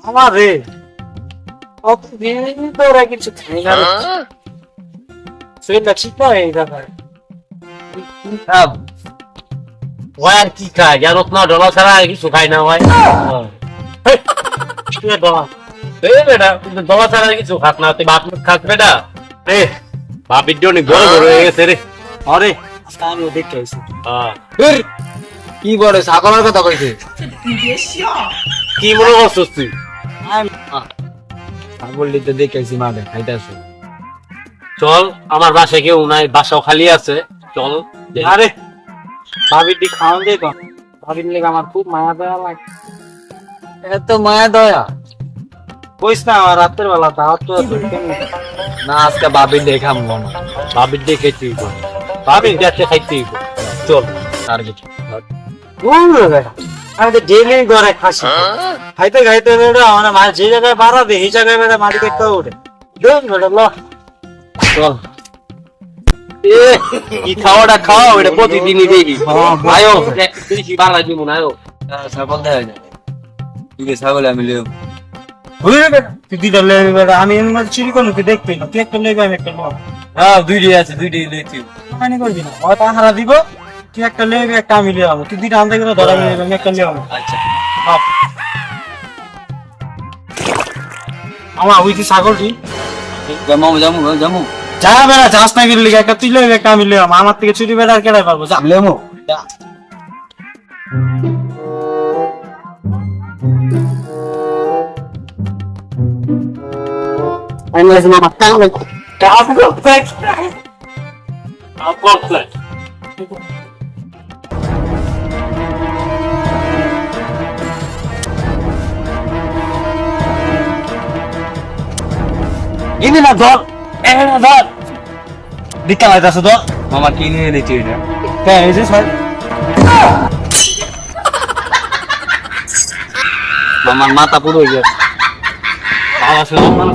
আমার রে অত দিন তো ওরা কিছু খাই না রে শরীরটা ঠিক নয় এই ব্যাপারে ওই আর কি খায় জানত না ডলা ছাড়া আর কিছু খায় না ভাই তুই বাবা এই বেটা কিন্তু ডলা ছাড়া আর কিছু খাস না তুই ভাত খাস বেটা রে ভাবির জন্য গরু গরু হয়ে গেছে রে আরে আজকে আমিও দেখতে আইছি কি বলে ছাগলের কথা কইছে কি মনে করছিস তুই ছাগল দিতে দেখেছি মাঠে খাইতেছে চল আমার বাসায় কেউ নাই বাসাও খালি আছে চল আরে ভাবির দি খাওয়ান দে তো ভাবির লেগে আমার খুব মায়া দয়া লাগে এত মায়া দয়া কইস না আমার রাতের বেলা দাওয়াত তো না আজকে বাবির দেখাম মনে ভাবির দেখে তুই কর ভাবির দেখে খাইতেই কর চল আর কিছু আমি তো ডেলি ঘরে খাসি খাইতে খাইতে বেড়ে আমার মাছ যে জায়গায় বাড়াবে এই জায়গায় বেড়ে মাটি দেখতে উঠে দেখ বেড়ে ল চল কি খাওয়াটা খাওয়া ওটা প্রতিদিনই দেখি আয়ো বেশি বাড়া দিব না আয়ো ছাগল দেখা যায় তুই ছাগল আমি লিও তুই দুইটা লেবে বেড়ে আমি এর মধ্যে চুরি করবো তুই দেখবি না তুই একটা লেবে আমি একটা লো হ্যাঁ দুইটাই আছে দুইটাই লইছি মানে করবি না হয়তো হারা দিব তুই একটা লেবে একটা আমি লিয়ে যাবো তুই দুইটা আনতে গেলে ধরা মিলে আমি একটা লিয়ে যাবো আচ্ছা আমার ওই ছাগলটি জামু জামু জামু যা বেড়া যাস না গেলে একটা তুই লেবে একটা আমি লিয়ে যাবো আমার থেকে চুরি বেড়া আর কেটাই পারবো যা লেমু আমি আজ মামা কামড়ে ini na dol na dol dikka lai dasu dol মামা কি নিয়ে দিচ্ছি এটা kayak ini sih মামার মাথা পুরো হয়ে গেছে বাবা শুনুন মানে